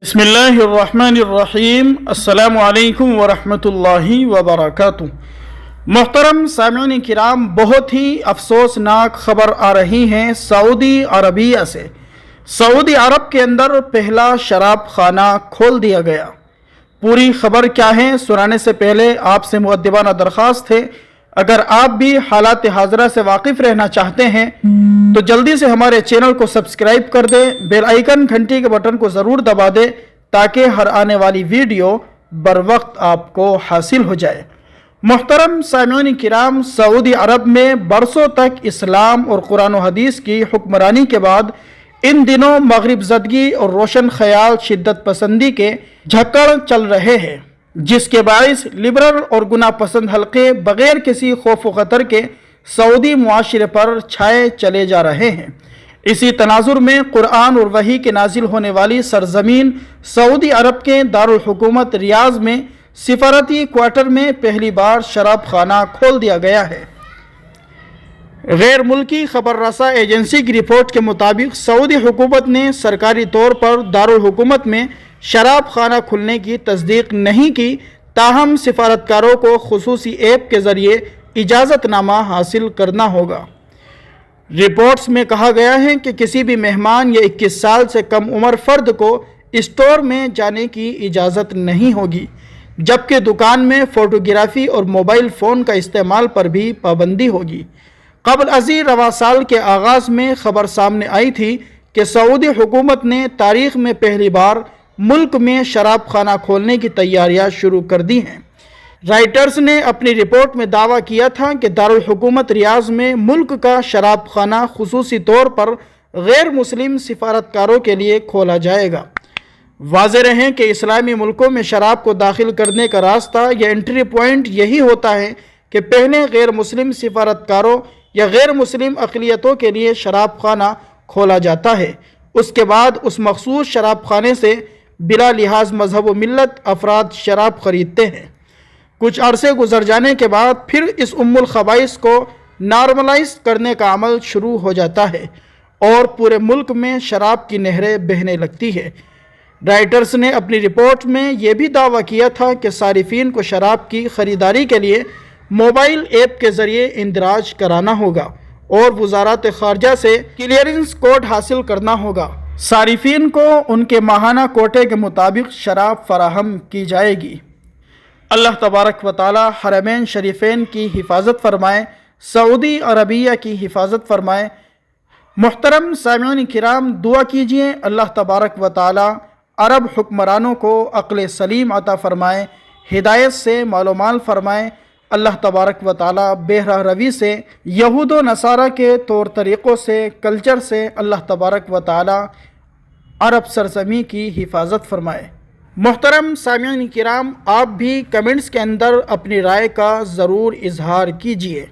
बिस्मिल्लाहिर्रहमानिर्रहीम। अस्सलामु अलैकुम वरहमतुल्लाहि वबरकातुहू। मोहतरम सामिईन किराम, बहुत ही अफसोसनाक ख़बर आ रही हैं सऊदी अरबिया से। सऊदी अरब के अंदर पहला शराब खाना खोल दिया गया। पूरी ख़बर क्या है सुनाने से पहले आपसे मुअद्दिबाना दरख्वास्त है, अगर आप भी हालात हाजरा से वाकिफ़ रहना चाहते हैं तो जल्दी से हमारे चैनल को सब्सक्राइब कर दें, बेल आइकन घंटी के बटन को ज़रूर दबा दें ताकि हर आने वाली वीडियो बर वक्त आपको हासिल हो जाए। मुहतरम सामिईन किराम, सऊदी अरब में बरसों तक इस्लाम और कुरान और हदीस की हुक्मरानी के बाद इन दिनों मगरिब ज़दगी और रोशन ख्याल शिद्दत पसंदी के झक्कड़ चल रहे हैं, जिसके बाइस लिबरल और गुनाह पसंद हल्के बग़ैर किसी खौफ व ख़तर के सऊदी मुआशरे पर छाए चले जा रहे हैं। इसी तनाजुर में कुरान और वही के नाजिल होने वाली सरजमीन सऊदी अरब के दारुल हुकूमत रियाज में सिफारती क्वार्टर में पहली बार शराब खाना खोल दिया गया है। गैर मुल्की खबर रसा एजेंसी की रिपोर्ट के मुताबिक सऊदी हुकूमत ने सरकारी तौर पर दारुल हुकूमत में शराब खाना खुलने की तस्दीक नहीं की, ताहम सिफारतकारों को खुसूसी ऐप के ज़रिए इजाज़तनामा हासिल करना होगा। रिपोर्ट्स में कहा गया है कि किसी भी मेहमान या 21 साल से कम उम्र फ़र्द को स्टोर में जाने की इजाज़त नहीं होगी, जबकि दुकान में फ़ोटोग्राफ़ी और मोबाइल फ़ोन का इस्तेमाल पर भी पाबंदी होगी। क़ब्ल अज़ीं रवा साल के आगाज़ में ख़बर सामने आई थी कि सऊदी हुकूमत ने तारीख़ में पहली बार मुल्क में शराब खाना खोलने की तैयारियां शुरू कर दी हैं। राइटर्स ने अपनी रिपोर्ट में दावा किया था कि दारुल हुकूमत रियाज में मुल्क का शराब खाना खुसूसी तौर पर गैर मुस्लिम सिफारतकारों के लिए खोला जाएगा। वाज़ेह रहे कि इस्लामी मुल्कों में शराब को दाखिल करने का रास्ता या एंट्री पॉइंट यही होता है कि पहले गैर मुस्लिम सिफारतकारों या गैर मुस्लिम अक़लियतों के लिए शराब खाना खोला जाता है। उसके बाद उस मखसूस शराब खाने से बिला लिहाज मजहब व मिल्लत अफराद शराब ख़रीदते हैं। कुछ अरसे गुजर जाने के बाद फिर इस उम्मुल खबाइस को नॉर्मलाइज करने का अमल शुरू हो जाता है और पूरे मुल्क में शराब की नहरें बहने लगती है। राइटर्स ने अपनी रिपोर्ट में यह भी दावा किया था कि सारिफीन को शराब की ख़रीदारी के लिए मोबाइल ऐप के ज़रिए इंदराज कराना होगा और वज़ारत ख़ारजा से क्लियरेंस कोड हासिल करना होगा। सारिफीन को उनके माहाना कोटे के मुताबिक शराब फराहम की जाएगी। अल्लाह तबारक व तआला हरमैन शरीफैन की हिफाजत फरमाए, सऊदी अरबिया की हिफाजत फरमाए। मुहतरम सामिईन किराम, दुआ कीजिए अल्लाह तबारक व तआला अरब हुक्मरानों को अक्ल सलीम अता फरमाए, हिदायत से मालूमाल फरमाए। अल्लाह तबारक व तआला बेराह रवी से, यहूद व नसारा के तौर तरीक़ों से, कल्चर से अल्लाह तबारक व तआला अरब सरज़मी की हिफाजत फरमाए। मोहतरम सामिईन किराम, आप भी कमेंट्स के अंदर अपनी राय का ज़रूर इजहार कीजिए।